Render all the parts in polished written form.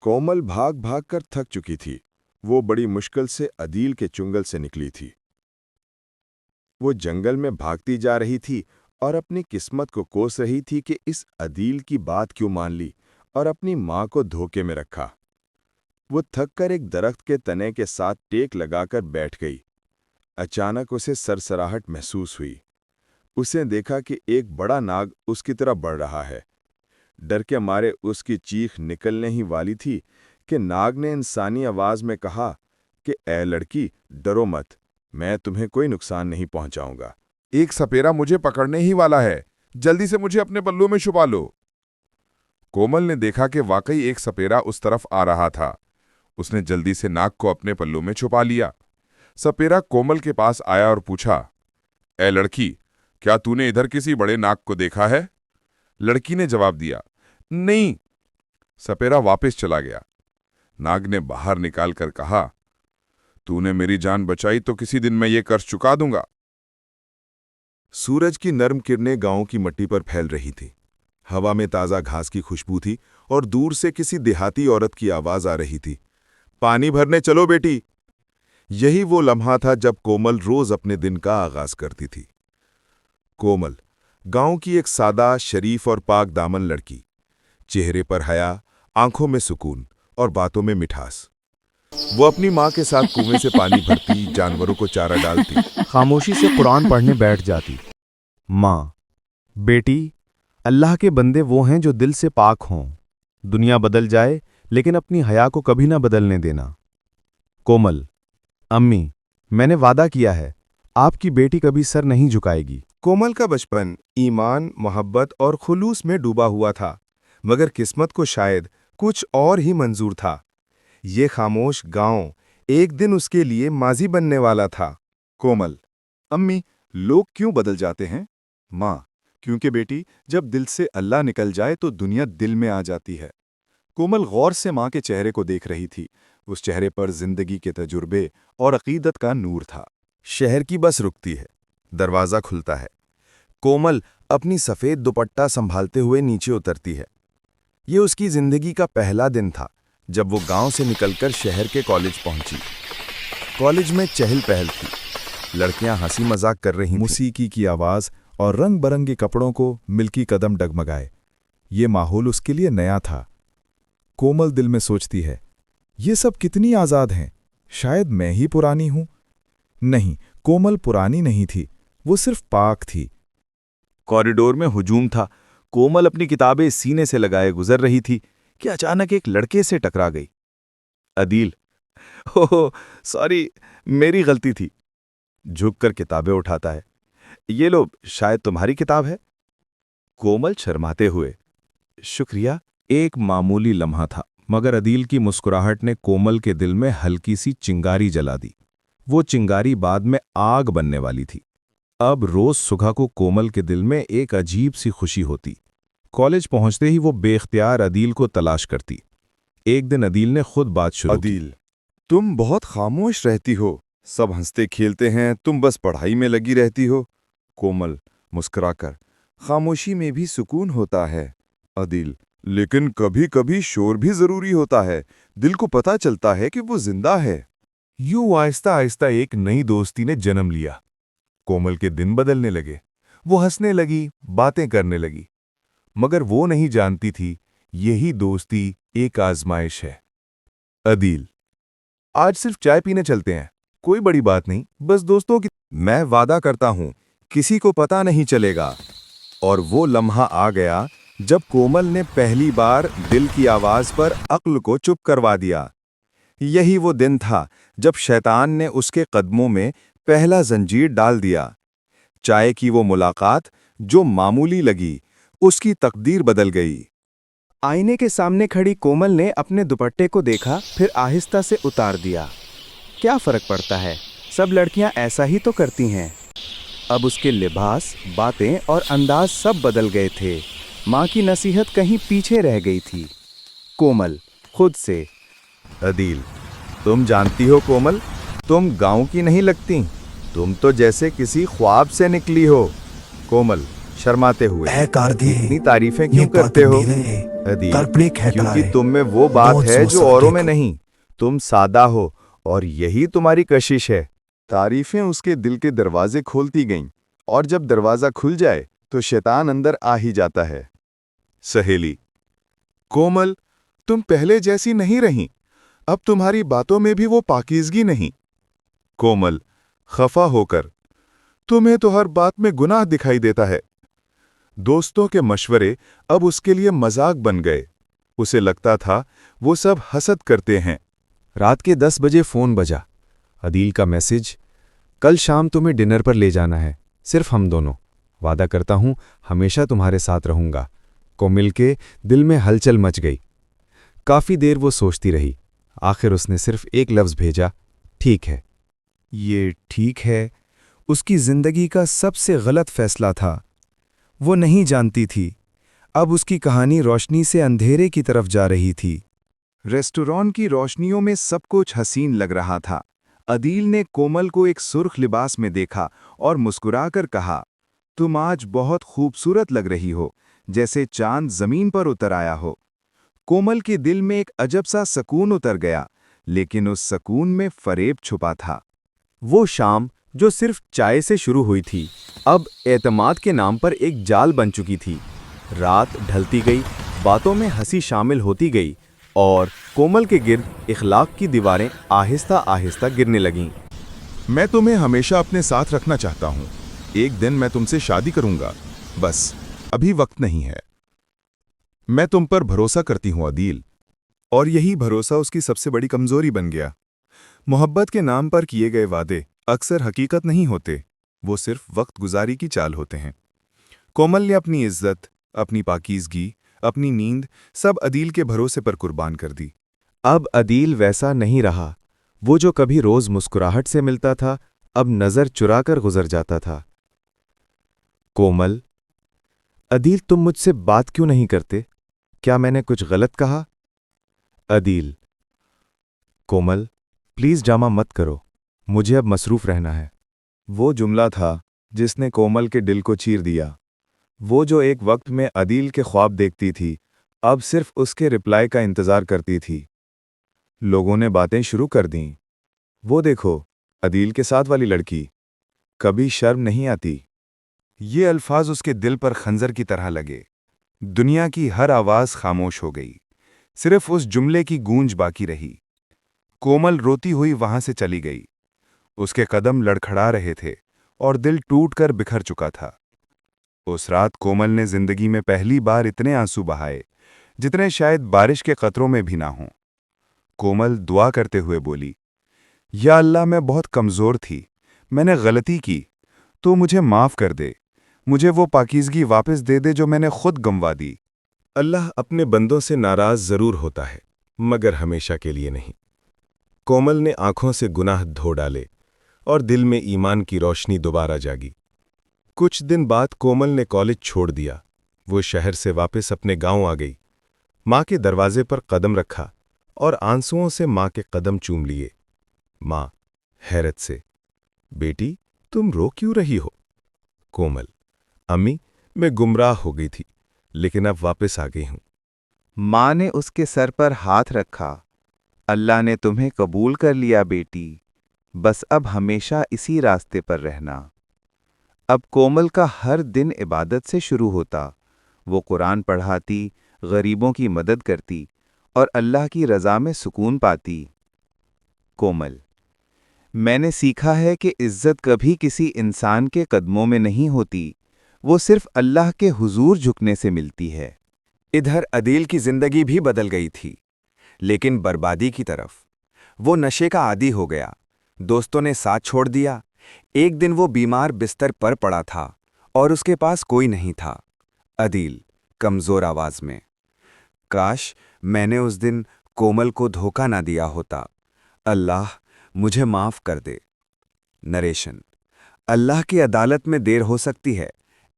कोमल भाग भाग कर थक चुकी थी। वो बड़ी मुश्किल से अदील के चुंगल से निकली थी। वो जंगल में भागती जा रही थी और अपनी किस्मत को कोस रही थी कि इस अदील की बात क्यों मान ली और अपनी मां को धोखे में रखा। वो थक कर एक दरख्त के तने के साथ टेक लगाकर बैठ गई। अचानक उसे सरसराहट महसूस हुई। उसने देखा कि एक बड़ा नाग उसकी तरफ बढ़ रहा है। डर के मारे उसकी चीख निकलने ही वाली थी कि नाग ने इंसानी आवाज में कहा कि ए लड़की, डरो मत, मैं तुम्हें कोई नुकसान नहीं पहुंचाऊंगा। एक सपेरा मुझे पकड़ने ही वाला है, जल्दी से मुझे अपने पल्लू में छुपा लो। कोमल ने देखा कि वाकई एक सपेरा उस तरफ आ रहा था। उसने जल्दी से नाग को अपने पल्लू में छुपा लिया। सपेरा कोमल के पास आया और पूछा, ए लड़की, क्या तूने इधर किसी बड़े नाग को देखा है? लड़की ने जवाब दिया, नहीं। सपेरा वापस चला गया। नाग ने बाहर निकालकर कहा, तूने मेरी जान बचाई तो किसी दिन मैं ये कर्ज चुका दूंगा। सूरज की नर्म किरणें गांव की मिट्टी पर फैल रही थी। हवा में ताज़ा घास की खुशबू थी और दूर से किसी देहाती औरत की आवाज आ रही थी, पानी भरने चलो बेटी। यही वो लम्हा था जब कोमल रोज अपने दिन का आगाज करती थी। कोमल, गांव की एक सादा, शरीफ और पाक दामन लड़की। चेहरे पर हया, आंखों में सुकून और बातों में मिठास। वो अपनी माँ के साथ कुएं से पानी भरती, जानवरों को चारा डालती, खामोशी से कुरान पढ़ने बैठ जाती। माँ, बेटी, अल्लाह के बंदे वो हैं जो दिल से पाक हों। दुनिया बदल जाए लेकिन अपनी हया को कभी ना बदलने देना। कोमल, अम्मी, मैंने वादा किया है, आपकी बेटी कभी सर नहीं झुकाएगी। कोमल का बचपन ईमान, मोहब्बत और खुलूस में डूबा हुआ था, मगर किस्मत को शायद कुछ और ही मंजूर था। ये खामोश गांव एक दिन उसके लिए माजी बनने वाला था। कोमल, अम्मी, लोग क्यों बदल जाते हैं? माँ, क्योंकि बेटी, जब दिल से अल्लाह निकल जाए तो दुनिया दिल में आ जाती है। कोमल गौर से माँ के चेहरे को देख रही थी। उस चेहरे पर जिंदगी के तजुर्बे और अकीदत का नूर था। शहर की बस रुकती है, दरवाजा खुलता है। कोमल अपनी सफेद दुपट्टा संभालते हुए नीचे उतरती है। ये उसकी जिंदगी का पहला दिन था जब वो गांव से निकलकर शहर के कॉलेज पहुंची। कॉलेज में चहल पहल थी। लड़कियां हंसी मजाक कर रही थीं। मौसीकी की आवाज और रंग बरंगे कपड़ों को मिल्की कदम डगमगाए। ये माहौल उसके लिए नया था। कोमल दिल में सोचती है, ये सब कितनी आजाद हैं, शायद मैं ही पुरानी हूं। नहीं, कोमल पुरानी नहीं थी, वो सिर्फ पाक थी। कॉरिडोर में हुजूम था। कोमल अपनी किताबें सीने से लगाए गुजर रही थी कि अचानक एक लड़के से टकरा गई। अदील, ओह सॉरी, मेरी गलती थी। झुककर किताबें उठाता है। ये लो, शायद तुम्हारी किताब है। कोमल शर्माते हुए, शुक्रिया। एक मामूली लम्हा था, मगर अदील की मुस्कुराहट ने कोमल के दिल में हल्की सी चिंगारी जला दी। वो चिंगारी बाद में आग बनने वाली थी। अब रोज सुबह को कोमल के दिल में एक अजीब सी खुशी होती। कॉलेज पहुंचते ही वो बेख्तियार अदील को तलाश करती। एक दिन अदील ने खुद बात शुरू की। अदील, तुम बहुत खामोश रहती हो। सब हंसते खेलते हैं, तुम बस पढ़ाई में लगी रहती हो। कोमल मुस्कुराकर, खामोशी में भी सुकून होता है। अदील, लेकिन कभी कभी शोर भी जरूरी होता है। दिल को पता चलता है कि वो जिंदा है। यूं आहिस्ता आहिस्ता एक नई दोस्ती ने जन्म लिया। कोमल के दिन बदलने लगे। वो हंसने लगी, बातें करने लगी, मगर वो नहीं जानती थी यही दोस्ती एक आजमाइश है। अदील, आज सिर्फ चाय पीने चलते हैं, कोई बड़ी बात नहीं, बस दोस्तों की। मैं वादा करता हूं, किसी को पता नहीं चलेगा। और वो लम्हा आ गया जब कोमल ने पहली बार दिल की आवाज पर अक्ल को चुप करवा दिया। यही वो दिन था जब शैतान ने उसके कदमों में पहला जंजीर डाल दिया। चाय की वो मुलाकात जो मामूली लगी, उसकी तकदीर बदल गई। आईने के सामने खड़ी कोमल ने अपने दुपट्टे को देखा, फिर आहिस्ता से उतार दिया। क्या फर्क पड़ता है, सब लड़कियां ऐसा ही तो करती हैं। अब उसके लिबास, बातें और अंदाज सब बदल गए थे। माँ की नसीहत कहीं पीछे रह गई थी। कोमल खुद से, अदील, तुम जानती हो कोमल, तुम गांव की नहीं लगती, तुम तो जैसे किसी ख्वाब से निकली हो। कोमल शर्माते हुए। ऐ कार्दी, इतनी तारीफें ये क्यों करते हो? पतंगीरे अदील, काल्पनिक है क्योंकि तारे, तुम में वो बात बहुत है सोच जो कर औरों में देखो। नहीं। तुम सादा हो और यही तुम्हारी कशिश है। तारीफें उसके दिल के दरवाजे खोलती गईं, और जब दरवाजा खुल जाए तो शैतान अंदर आ ही जाता है। सहेली, कोमल, तुम पहले जैसी नहीं रही। अब तुम्हारी बातों में भी वो पाकीज़गी नहीं। कोमल, खफा होकर, तुम्हें तो हर बात में गुनाह दिखाई देता है। दोस्तों के मशवरे अब उसके लिए मजाक बन गए। उसे लगता था वो सब हसद करते हैं। रात के 10 बजे फ़ोन बजा। अदील का मैसेज, कल शाम तुम्हें डिनर पर ले जाना है, सिर्फ हम दोनों। वादा करता हूं हमेशा तुम्हारे साथ रहूंगा। को मिलके दिल में हलचल मच गई। काफ़ी देर वो सोचती रही। आखिर उसने सिर्फ एक लफ्ज़ भेजा, ठीक है। ये ठीक है उसकी ज़िंदगी का सबसे गलत फैसला था। वो नहीं जानती थी अब उसकी कहानी रोशनी से अंधेरे की तरफ जा रही थी। रेस्टोरेंट की रोशनियों में सब कुछ हसीन लग रहा था। अदील ने कोमल को एक सुर्ख लिबास में देखा और मुस्कुराकर कहा, तुम आज बहुत खूबसूरत लग रही हो, जैसे चांद जमीन पर उतर आया हो। कोमल के दिल में एक अजब सा सकून उतर गया, लेकिन उस सकून में फरेब छुपा था। वो शाम जो सिर्फ चाय से शुरू हुई थी, अब एतमाद के नाम पर एक जाल बन चुकी थी। रात ढलती गई, बातों में हंसी शामिल होती गई और कोमल के गिर्द इखलाक की दीवारें आहिस्ता आहिस्ता गिरने लगीं। मैं तुम्हें हमेशा अपने साथ रखना चाहता हूं। एक दिन मैं तुमसे शादी करूंगा, बस अभी वक्त नहीं है। मैं तुम पर भरोसा करती हूं अदील। और यही भरोसा उसकी सबसे बड़ी कमजोरी बन गया। मोहब्बत के नाम पर किए गए वादे अक्सर हकीकत नहीं होते, वो सिर्फ वक्त गुजारी की चाल होते हैं। कोमल ने अपनी इज्जत, अपनी पाकीज़गी, अपनी नींद सब अदील के भरोसे पर कुर्बान कर दी। अब अदील वैसा नहीं रहा। वो जो कभी रोज मुस्कुराहट से मिलता था, अब नजर चुराकर गुजर जाता था। कोमल, अदील तुम मुझसे बात क्यों नहीं करते? क्या मैंने कुछ गलत कहा? अदील, कोमल, प्लीज ड्रामा मत करो, मुझे अब मसरूफ रहना है। वो जुमला था जिसने कोमल के दिल को चीर दिया। वो जो एक वक्त में अदील के ख्वाब देखती थी, अब सिर्फ उसके रिप्लाई का इंतज़ार करती थी। लोगों ने बातें शुरू कर दीं। वो देखो, अदील के साथ वाली लड़की, कभी शर्म नहीं आती। ये अल्फाज उसके दिल पर खंजर की तरह लगे। दुनिया की हर आवाज़ खामोश हो गई, सिर्फ उस जुमले की गूंज बाकी रही। कोमल रोती हुई वहां से चली गई। उसके कदम लड़खड़ा रहे थे और दिल टूटकर बिखर चुका था। उस रात कोमल ने जिंदगी में पहली बार इतने आंसू बहाए जितने शायद बारिश के कतरों में भी ना हों। कोमल दुआ करते हुए बोली, या अल्लाह, मैं बहुत कमज़ोर थी, मैंने गलती की, तो मुझे माफ़ कर दे। मुझे वो पाकीज़गी वापस दे दे जो मैंने खुद गंवा दी। अल्लाह अपने बंदों से नाराज जरूर होता है, मगर हमेशा के लिए नहीं। कोमल ने आंखों से गुनाह धो डाले और दिल में ईमान की रोशनी दोबारा जागी। कुछ दिन बाद कोमल ने कॉलेज छोड़ दिया। वो शहर से वापस अपने गांव आ गई। माँ के दरवाजे पर कदम रखा और आंसुओं से माँ के कदम चूम लिए। माँ हैरत से, बेटी तुम रो क्यों रही हो? कोमल, अम्मी मैं गुमराह हो गई थी, लेकिन अब वापस आ गई हूं। माँ ने उसके सर पर हाथ रखा। अल्लाह ने तुम्हें कबूल कर लिया बेटी, बस अब हमेशा इसी रास्ते पर रहना। अब कोमल का हर दिन इबादत से शुरू होता। वो कुरान पढ़ाती, गरीबों की मदद करती और अल्लाह की रज़ा में सुकून पाती। कोमल, मैंने सीखा है कि इज्जत कभी किसी इंसान के कदमों में नहीं होती, वो सिर्फ अल्लाह के हुजूर झुकने से मिलती है। इधर अदील की जिंदगी भी बदल गई थी, लेकिन बर्बादी की तरफ। वो नशे का आदी हो गया, दोस्तों ने साथ छोड़ दिया। एक दिन वो बीमार बिस्तर पर पड़ा था और उसके पास कोई नहीं था। अदील कमजोर आवाज में, काश मैंने उस दिन कोमल को धोखा ना दिया होता। अल्लाह मुझे माफ कर दे। नरेशन, अल्लाह की अदालत में देर हो सकती है,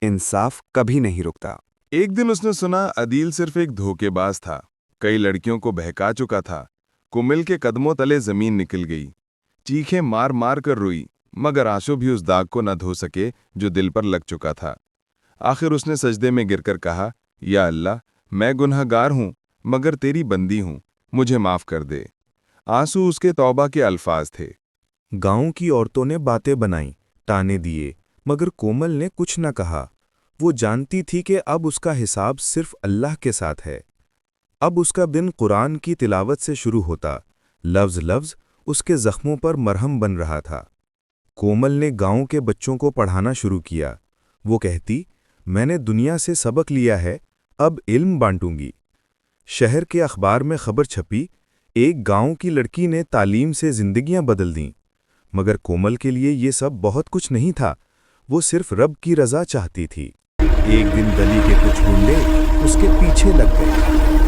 इंसाफ कभी नहीं रुकता। एक दिन उसने सुना अदील सिर्फ एक धोखेबाज था, कई लड़कियों को बहका चुका था। कोमल के कदमों तले जमीन निकल गई। चीखें मार मार कर रोई, मगर आंसू भी उस दाग को न धो सके जो दिल पर लग चुका था। आखिर उसने सजदे में गिरकर कहा, या अल्लाह, मैं गुनहगार हूं, मगर तेरी बंदी हूं, मुझे माफ कर दे। आंसू उसके तौबा के अल्फाज थे। गांव की औरतों ने बातें बनाई, ताने दिए, मगर कोमल ने कुछ न कहा। वो जानती थी कि अब उसका हिसाब सिर्फ अल्लाह के साथ है। अब उसका दिन कुरान की तिलावत से शुरू होता, लफ्ज़ लफ्ज़ उसके जख्मों पर मरहम बन रहा था। कोमल ने गांव के बच्चों को पढ़ाना शुरू किया। वो कहती, मैंने दुनिया से सबक लिया है, अब इल्म बांटूंगी। शहर के अखबार में खबर छपी, एक गांव की लड़की ने तालीम से जिंदगियां बदल दीं। मगर कोमल के लिए ये सब बहुत कुछ नहीं था। वो सिर्फ रब की रजा चाहती थी। एक दिन गली के कुछ गुंडे उसके पीछे लग गए।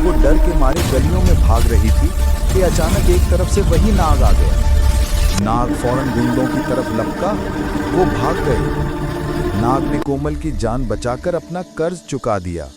वो डर के मारे गलियों में भाग रही थी कि अचानक एक तरफ से वही नाग आ गया। नाग फौरन गुंडों की तरफ लपका। वो भाग गए। नाग ने कोमल की जान बचाकर अपना कर्ज चुका दिया।